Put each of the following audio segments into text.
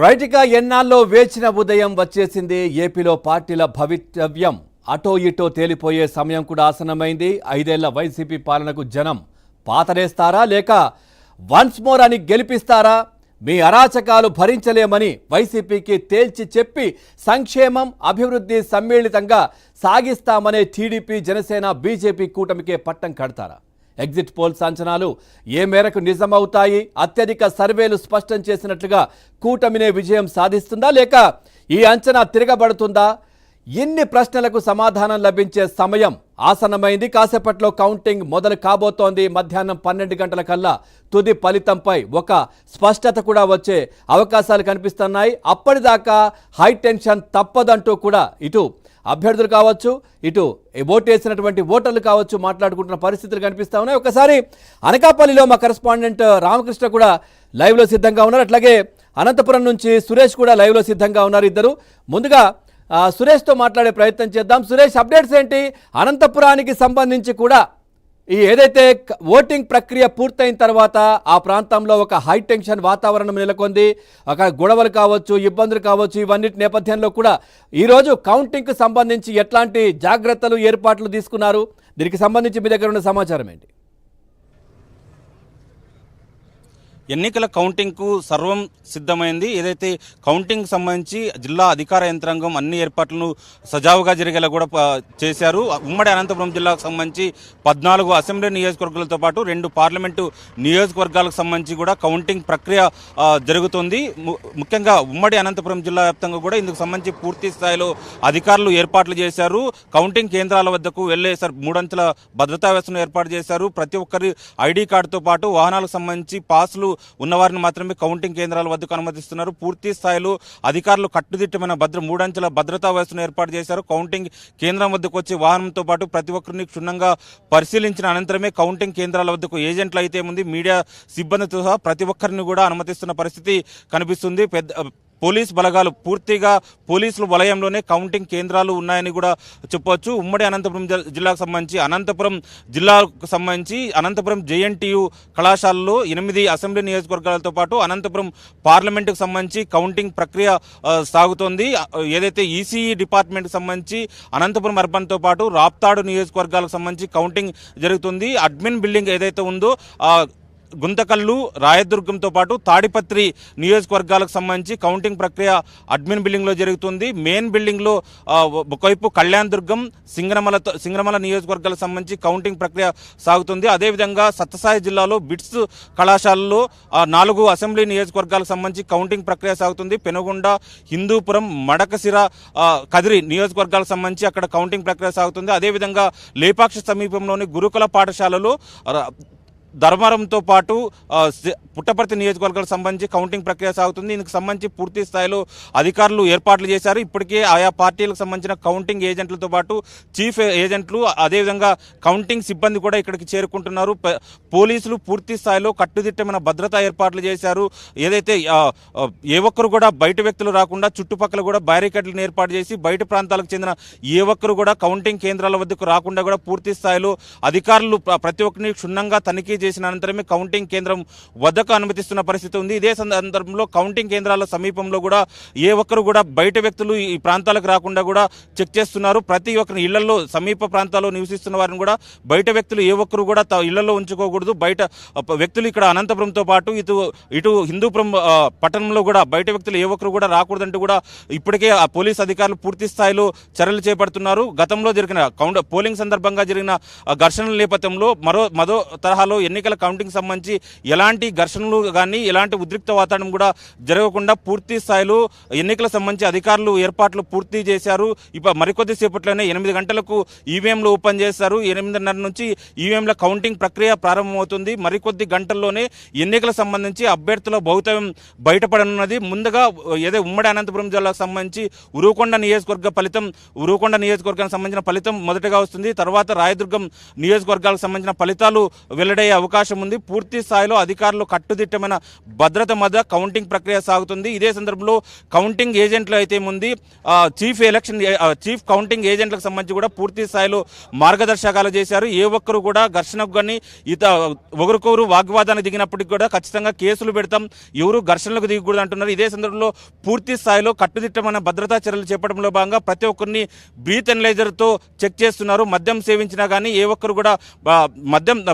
రైట్గా ఎన్నాళ్ళలో వేచిన ఉదయం వచ్చేసింది. ఏపీలో పార్టీల భవితవ్యం అటో ఇటో తేలిపోయే సమయం కూడా ఆసన్నమైంది. 5 ఏళ్ల వైసీపీ పాలనకు జనం పాతరేస్తారా లేక వన్స్ మోర్ అని గెలిపిస్తారా? మీ అరాచకాలు భరించలేమని వైసీపీకి తేల్చి చెప్పి సంక్షేమం అభివృద్ధి సమ్మిళితంగా సాగిస్తామనే టీడీపీ జనసేన బీజేపీ కూటమికే పట్టం కడతారా? ఎగ్జిట్ పోల్స్ అంచనాలు ఏ మేరకు నిజమవుతాయి? అత్యధిక సర్వేలు స్పష్టం చేసినట్లుగా కూటమినే విజయం సాధిస్తుందా లేక ఈ అంచనా తిరగబడుతుందా? ఇన్ని ప్రశ్నలకు సమాధానం లభించే సమయం ఆసన్నమైంది. కాసేపట్లో కౌంటింగ్ మొదలు కాబోతోంది. మధ్యాహ్నం 12 గంటల కల్లా తుది ఫలితంపై ఒక స్పష్టత కూడా వచ్చే అవకాశాలు కనిపిస్తున్నాయి. అప్పటిదాకా హై టెన్షన్ తప్పదంటూ కూడా ఇటు అభ్యర్థులు కావచ్చు, ఇటు ఓటేసినటువంటి ఓటర్లు కావచ్చు మాట్లాడుకుంటున్న పరిస్థితులు కనిపిస్తూ ఉన్నాయి. ఒకసారి అనకాపల్లిలో మా కరెస్పాండెంట్ రామకృష్ణ కూడా లైవ్లో సిద్ధంగా ఉన్నారు. అట్లాగే అనంతపురం నుంచి సురేష్ కూడా లైవ్లో సిద్ధంగా ఉన్నారు. ఇద్దరు ముందుగా సురేష్తో మాట్లాడే ప్రయత్నం చేద్దాం. సురేష్, అప్డేట్స్ ఏంటి? అనంతపురానికి సంబంధించి కూడా ఈ ఏదైతే ఓటింగ్ ప్రక్రియ పూర్తయిన తర్వాత ఆ ప్రాంతంలో ఒక హై టెన్షన్ వాతావరణం నెలకొంది. ఒక గొడవలు కావచ్చు, ఇబ్బందులు కావచ్చు, ఇవన్నిటి నేపథ్యంలో కూడా ఈరోజు కౌంటింగ్కి సంబంధించి ఎట్లాంటి జాగ్రత్తలు ఏర్పాట్లు తీసుకున్నారు? దీనికి సంబంధించి మీ దగ్గర ఉన్న సమాచారం ఏంటి? ఎన్నికల కౌంటింగ్కు సర్వం సిద్ధమైంది. ఏదైతే కౌంటింగ్ సంబంధించి జిల్లా అధికార యంత్రాంగం అన్ని ఏర్పాట్లను సజావుగా జరిగేలా కూడా చేశారు. ఉమ్మడి అనంతపురం జిల్లాకు సంబంధించి 14 అసెంబ్లీ నియోజకవర్గాలతో పాటు 2 పార్లమెంటు నియోజకవర్గాలకు సంబంధించి కూడా కౌంటింగ్ ప్రక్రియ జరుగుతుంది. ముఖ్యంగా ఉమ్మడి అనంతపురం జిల్లా వ్యాప్తంగా కూడా ఇందుకు సంబంధించి పూర్తి స్థాయిలో అధికారులు ఏర్పాట్లు చేశారు. కౌంటింగ్ కేంద్రాల వద్దకు వెళ్లే 3 అంచెల భద్రతా వ్యవస్థను ఏర్పాటు చేశారు. ప్రతి ఒక్కరి ఐడి కార్డుతో పాటు వాహనాలకు సంబంధించి పాస్లు ఉన్నవారిని మాత్రమే కౌంటింగ్ కేంద్రాల వద్దకు అనుమతిస్తున్నారు. పూర్తి స్థాయిలో అధికారులు కట్టుదిట్టమైన 3 అంచెల భద్రతా వ్యవస్థను ఏర్పాటు చేశారు. కౌంటింగ్ కేంద్రం వద్దకు వచ్చే వాహనంతో పాటు ప్రతి ఒక్కరిని క్షుణ్ణంగా పరిశీలించిన అనంతరమే కౌంటింగ్ కేంద్రాల వద్దకు ఏజెంట్లు అయితే ఉంది, మీడియా సిబ్బందితో సహా ప్రతి ఒక్కరిని కూడా అనుమతిస్తున్న పరిస్థితి కనిపిస్తుంది. పోలీస్ బలగాలు పూర్తిగా పోలీసుల వలయంలోనే కౌంటింగ్ కేంద్రాలు ఉన్నాయని కూడా చెప్పవచ్చు. ఉమ్మడి అనంతపురం జిల్లాకు సంబంధించి అనంతపురం జేఎన్టీయు కళాశాలలో 8 అసెంబ్లీ నియోజకవర్గాలతో పాటు అనంతపురం పార్లమెంటుకు సంబంధించి కౌంటింగ్ ప్రక్రియ సాగుతోంది. ఏదైతే ఈసీఈ డిపార్ట్మెంట్కి సంబంధించి అనంతపురం అర్బన్తో పాటు రాప్తాడు నియోజకవర్గాలకు సంబంధించి కౌంటింగ్ జరుగుతుంది. అడ్మిన్ బిల్డింగ్ ఏదైతే ఉందో గుంతకల్లు, రాయదుర్గంతో పాటు తాడిపత్రి నియోజకవర్గాలకు సంబంధించి కౌంటింగ్ ప్రక్రియ అడ్మిన్ బిల్డింగ్లో జరుగుతుంది. మెయిన్ బిల్డింగ్లో ఒకవైపు కళ్యాణ్ దుర్గం, సింగనమల నియోజకవర్గాలకు సంబంధించి కౌంటింగ్ ప్రక్రియ సాగుతుంది. అదేవిధంగా సత్యసాయి జిల్లాలో బిట్స్ కళాశాలలో 4 అసెంబ్లీ నియోజకవర్గాలకు సంబంధించి కౌంటింగ్ ప్రక్రియ సాగుతుంది. పెనుగొండ, హిందూపురం, మడకసిర, కదిరి నియోజకవర్గాలకు సంబంధించి అక్కడ కౌంటింగ్ ప్రక్రియ సాగుతుంది. అదేవిధంగా లేపాక్షి సమీపంలోని గురుకుల పాఠశాలలో ధర్మవరంతో పాటు పుట్టపర్తి నియోజకవర్గాలకు సంబంధించి కౌంటింగ్ ప్రక్రియ సాగుతుంది. ఇందుకు సంబంధించి పూర్తి స్థాయిలో అధికారులు ఏర్పాట్లు చేశారు. ఇప్పటికే ఆయా పార్టీలకు సంబంధించిన కౌంటింగ్ ఏజెంట్లతో పాటు చీఫ్ ఏజెంట్లు, అదేవిధంగా కౌంటింగ్ సిబ్బంది కూడా ఇక్కడికి చేరుకుంటున్నారు. పోలీసులు పూర్తి స్థాయిలో కట్టుదిట్టమైన భద్రతా ఏర్పాట్లు చేశారు. ఏదైతే ఏ ఒక్కరు కూడా బయట వ్యక్తులు రాకుండా చుట్టుపక్కల కూడా బ్యారికేడ్లను ఏర్పాటు చేసి బయట ప్రాంతాలకు చెందిన ఏ ఒక్కరు కూడా కౌంటింగ్ కేంద్రాల వద్దకు రాకుండా కూడా పూర్తి స్థాయిలో అధికారులు ప్రతి ఒక్కరిని క్షుణ్ణంగా తనిఖీ చేసిన అనంతరమే కౌంటింగ్ కేంద్రం వద్దకు అనుమతిస్తున్న పరిస్థితి ఉంది. ఇదే సందర్భంలో కౌంటింగ్ కేంద్రాల సమీపంలో కూడా ఏ ఒక్కరు కూడా బయట వ్యక్తులు ఈ ప్రాంతాలకు రాకుండా కూడా చెక్ చేస్తున్నారు. ప్రతి ఒక్కరి ఇళ్లలో సమీప ప్రాంతాల్లో నివసిస్తున్న వారిని కూడా బయట వ్యక్తులు ఏ ఒక్కరు కూడా ఇళ్లలో ఉంచుకోకూడదు. బయట వ్యక్తులు ఇక్కడ అనంతపురంతో పాటు ఇటు హిందూపురం పట్టణంలో కూడా బయట వ్యక్తులు ఏ ఒక్కరు కూడా రాకూడదంటూ కూడా ఇప్పటికే పోలీస్ అధికారులు పూర్తి స్థాయిలో చర్యలు చేపడుతున్నారు. గతంలో జరిగిన పోలింగ్ సందర్భంగా జరిగిన ఘర్షణల నేపథ్యంలో మరో తరహాలో ఎన్నికల కౌంటింగ్ సంబంధించి ఎలాంటి ఘర్షణలు కానీ ఎలాంటి ఉద్రిక్త వాతావరణం కూడా జరగకుండా పూర్తి స్థాయిలో ఎన్నికల సంబంధించి అధికారులు ఏర్పాట్లు పూర్తి చేశారు. మరికొద్ది సేపట్లోనే 8 గంటలకు ఈవీఎంలు ఓపెన్ చేశారు. 8:30 నుంచి ఈవీఎంల కౌంటింగ్ ప్రక్రియ ప్రారంభమవుతుంది. మరికొద్ది గంటల్లోనే ఎన్నికల సంబంధించి అభ్యర్థుల భవితవ్యం బయటపడనున్నది. ముందుగా ఏదో ఉమ్మడి అనంతపురం జిల్లాకు సంబంధించి ఉరుకొండ నియోజకవర్గానికి సంబంధించిన ఫలితం మొదటగా వస్తుంది. తర్వాత రాయదుర్గం నియోజకవర్గాలకు సంబంధించిన ఫలితాలు వెల్లడయ్యే అవకాశం ఉంది. పూర్తి స్థాయిలో అధికారులు కట్టుదిట్టమైన భద్రత మధ్య కౌంటింగ్ ప్రక్రియ సాగుతుంది. ఇదే సందర్భంలో కౌంటింగ్ ఏజెంట్లు అయితే ఉంది, చీఫ్ కౌంటింగ్ ఏజెంట్లకు సంబంధించి కూడా పూర్తి స్థాయిలో మార్గదర్శకాలు చేశారు. ఏ ఒక్కరు కూడా ఘర్షణకు కానీ ఒకరికొకరు వాగ్వాదానికి దిగినప్పటికీ కూడా ఖచ్చితంగా కేసులు పెడతాం, ఎవరు ఘర్షణలకు దిగకూడదు అంటున్నారు. ఇదే సందర్భంలో పూర్తి స్థాయిలో కట్టుదిట్టమైన భద్రతా చర్యలు చేపట్టడంలో భాగంగా ప్రతి ఒక్కరిని బ్రీత్ ఎనలైజర్తో చెక్ చేస్తున్నారు. మద్యం సేవించినా కానీ ఏ ఒక్కరు కూడా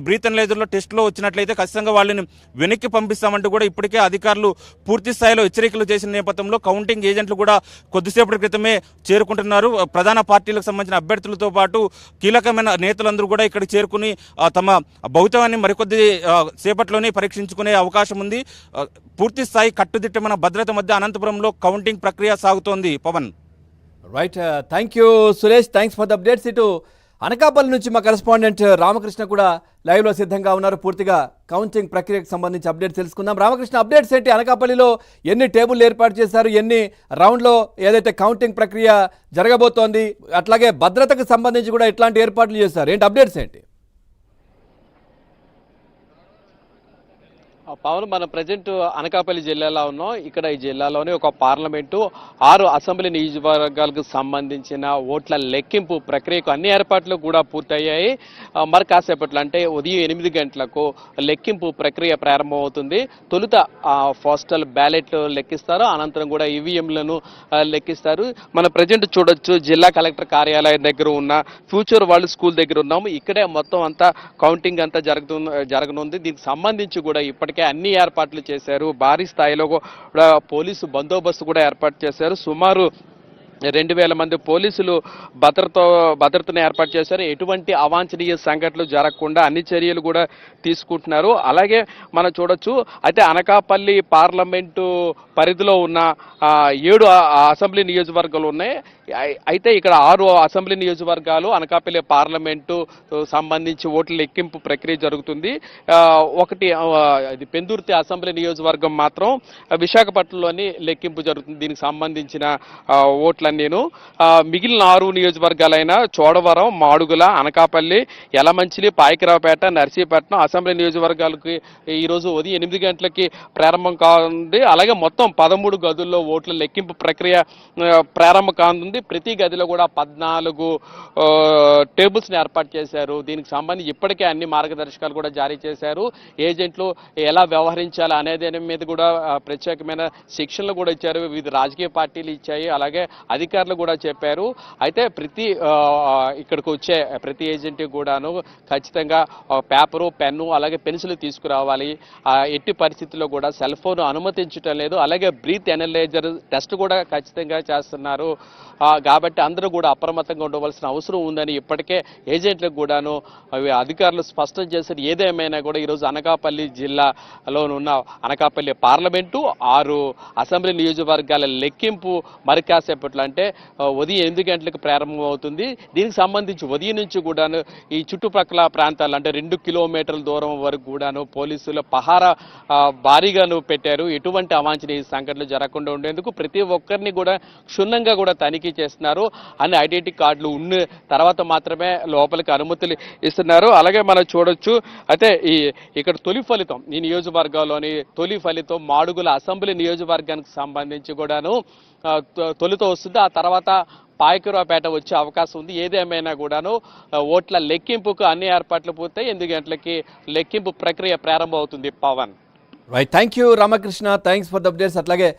బ్రీత్ ఎనలైజర్లో టెస్ట్లో వచ్చినట్లయితే ఖచ్చితంగా వాళ్ళని వెనక్కి పంపిస్తామంటూ కూడా ఇప్పటికే అధికారులు పూర్తి స్థాయిలో హెచ్చరికలు చేసిన నేపథ్యంలో కౌంటింగ్ ఏజెంట్లు కూడా కొద్దిసేపటి క్రితమే చేరుకుంటున్నారు. ప్రధాన పార్టీలకు సంబంధించిన అభ్యర్థులతో పాటు కీలకమైన నేతలందరూ కూడా ఇక్కడ చేరుకుని తమ భౌతికాన్ని మరికొద్ది సేపట్లోనే పరీక్షించుకునే అవకాశం ఉంది. పూర్తి స్థాయి కట్టుదిట్టమైన భద్రత మధ్య అనంతపురంలో కౌంటింగ్ ప్రక్రియ సాగుతోంది. Pavan. Right, thank you Suresh, thanks for the updates. ఇటు అనకాపల్లి నుంచి మా కరెస్పాండెంట్ రామకృష్ణ కూడా లైవ్లో సిద్ధంగా ఉన్నారు. పూర్తిగా కౌంటింగ్ ప్రక్రియకు సంబంధించి అప్డేట్స్ తెలుసుకుందాం. రామకృష్ణ, అప్డేట్స్ ఏంటి? అనకాపల్లిలో ఎన్ని టేబుల్ ఏర్పాటు చేశారు, ఎన్ని రౌండ్లో ఏదైతే కౌంటింగ్ ప్రక్రియ జరగబోతోంది, అట్లాగే భద్రతకు సంబంధించి కూడా ఎట్లాంటి ఏర్పాట్లు చేశారు, ఏంటి అప్డేట్స్ ఏంటి? పవన్, మనం ప్రజెంట్ అనకాపల్లి జిల్లాలో ఉన్నాం. ఇక్కడ ఈ జిల్లాలోని ఒక పార్లమెంటు 6 అసెంబ్లీ నియోజకవర్గాలకు సంబంధించిన ఓట్ల లెక్కింపు ప్రక్రియకు అన్ని ఏర్పాట్లు కూడా పూర్తయ్యాయి. మరి కాసేపట్లో అంటే ఉదయం 8 గంటలకు లెక్కింపు ప్రక్రియ ప్రారంభమవుతుంది. తొలుత పోస్టల్ బ్యాలెట్ లెక్కిస్తారు, అనంతరం కూడా ఈవీఎంలను లెక్కిస్తారు. మనం ప్రజెంట్ చూడొచ్చు, జిల్లా కలెక్టర్ కార్యాలయం దగ్గర ఉన్న ఫ్యూచర్ వరల్డ్ స్కూల్ దగ్గర ఉన్నాము. ఇక్కడే మొత్తం అంతా కౌంటింగ్ అంతా జరగనుంది. దీనికి సంబంధించి కూడా ఇప్పటికే అన్ని ఏర్పాట్లు చేశారు. భారీ స్థాయిలో కూడా పోలీసు బందోబస్తు కూడా ఏర్పాటు చేశారు. సుమారు 2000 మంది పోలీసులు భద్రతను ఏర్పాటు చేశారు. ఎటువంటి అవాంఛనీయ సంఘటనలు జరగకుండా అన్ని చర్యలు కూడా తీసుకుంటున్నారు. అలాగే మనం చూడొచ్చు, అయితే అనకాపల్లి పార్లమెంటు పరిధిలో ఉన్న 7 అసెంబ్లీ నియోజకవర్గాలు ఉన్నాయి. అయితే ఇక్కడ 6 అసెంబ్లీ నియోజకవర్గాలు అనకాపల్లి పార్లమెంటు సంబంధించి ఓట్ల లెక్కింపు ప్రక్రియ జరుగుతుంది. ఒకటి ఇది పెందుర్తి అసెంబ్లీ నియోజకవర్గం మాత్రం విశాఖపట్నంలోని లెక్కింపు జరుగుతుంది. దీనికి సంబంధించిన ఓట్లన్నీను మిగిలిన 6 నియోజకవర్గాలైన చోడవరం, మాడుగుల, అనకాపల్లి, యలమంచిలి, పాయకరావుపేట, నర్సీపట్నం అసెంబ్లీ నియోజకవర్గాలకి ఈరోజు ఉదయం 8 గంటలకి ప్రారంభం కానుంది. అలాగే మొత్తం 13 గదుల్లో ఓట్ల లెక్కింపు ప్రక్రియ ప్రారంభం కానుంది. ప్రతి గదిలో కూడా 14 టేబుల్స్ని ఏర్పాటు చేశారు. దీనికి సంబంధించి ఇప్పటికే అన్ని మార్గదర్శకాలు కూడా జారీ చేశారు. ఏజెంట్లు ఎలా వ్యవహరించాలి అనే దాని మీద కూడా ప్రత్యేకమైన శిక్షణలు కూడా ఇచ్చారు. వివిధ రాజకీయ పార్టీలు ఇచ్చాయి, అలాగే అధికారులు కూడా చెప్పారు. అయితే ఇక్కడికి వచ్చే ప్రతి ఏజెంట్కి కూడాను ఖచ్చితంగా పేపరు, పెన్ను, అలాగే పెన్సిల్ తీసుకురావాలి. ఎట్టి పరిస్థితుల్లో కూడా సెల్ ఫోన్ అనుమతించడం లేదు. అలాగే బ్రీత్ ఎనలైజర్ టెస్ట్ కూడా ఖచ్చితంగా చేస్తున్నారు. కాబట్టి అందరూ కూడా అప్రమత్తంగా ఉండవలసిన అవసరం ఉందని ఇప్పటికే ఏజెంట్లకు కూడాను అధికారులు స్పష్టం చేశారు. ఏదేమైనా కూడా ఈరోజు అనకాపల్లి జిల్లాలోనున్న అనకాపల్లి పార్లమెంటు 6 అసెంబ్లీ నియోజకవర్గాల లెక్కింపు మరి కాసేపట్లో అంటే ఉదయం 8 గంటలకు ప్రారంభమవుతుంది. దీనికి సంబంధించి ఉదయం నుంచి కూడాను ఈ చుట్టుపక్కల ప్రాంతాలు అంటే 2 కిలోమీటర్ల దూరం వరకు కూడాను పోలీసులు పహారా భారీగాను పెట్టారు. ఎటువంటి అవాంఛనీయ సంఘటనలు జరగకుండా ఉండేందుకు ప్రతి ఒక్కరిని కూడా క్షుణ్ణంగా కూడా తనిఖీ చేస్తున్నారు. అన్ని ఐడెంటిటీ కార్డులు ఉన్న తర్వాత మాత్రమే లోపలికి అనుమతులు ఇస్తున్నారు. అలాగే మనం చూడొచ్చు, అయితే ఇక్కడ తొలి ఫలితం ఈ నియోజకవర్గంలోని తొలి ఫలితం మాడుగుల అసెంబ్లీ నియోజకవర్గానికి సంబంధించి కూడాను తొలిత వస్తుంది. ఆ తర్వాత పాయకరావుపేట వచ్చే అవకాశం ఉంది. ఏదేమైనా కూడాను ఓట్ల లెక్కింపుకు అన్ని ఏర్పాట్లు పూర్తయి 8 గంటలకి లెక్కింపు ప్రక్రియ ప్రారంభం అవుతుంది. Pavan. Right, thank you Ramakrishna, thanks for the updates. అట్లాగే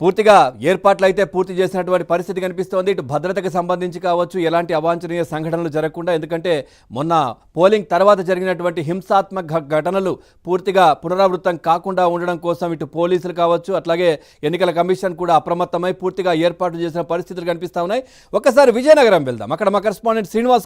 పూర్తిగా ఏర్పాట్లు అయితే పూర్తి చేసినటువంటి పరిస్థితి కనిపిస్తోంది. ఇటు భద్రతకు సంబంధించి కావచ్చు, ఎలాంటి అవాంఛనీయ సంఘటనలు జరగకుండా, ఎందుకంటే మొన్న పోలింగ్ తర్వాత జరిగినటువంటి హింసాత్మక ఘటనలు పూర్తిగా పునరావృతం కాకుండా ఉండడం కోసం ఇటు పోలీసులు కావచ్చు, అట్లాగే ఎన్నికల కమిషన్ కూడా అప్రమత్తమై పూర్తిగా ఏర్పాట్లు చేసిన పరిస్థితులు కనిపిస్తూ ఉన్నాయి. ఒక్కసారి విజయనగరం వెళ్దాం. అక్కడ మా కరెస్పాండెంట్ శ్రీనివాస్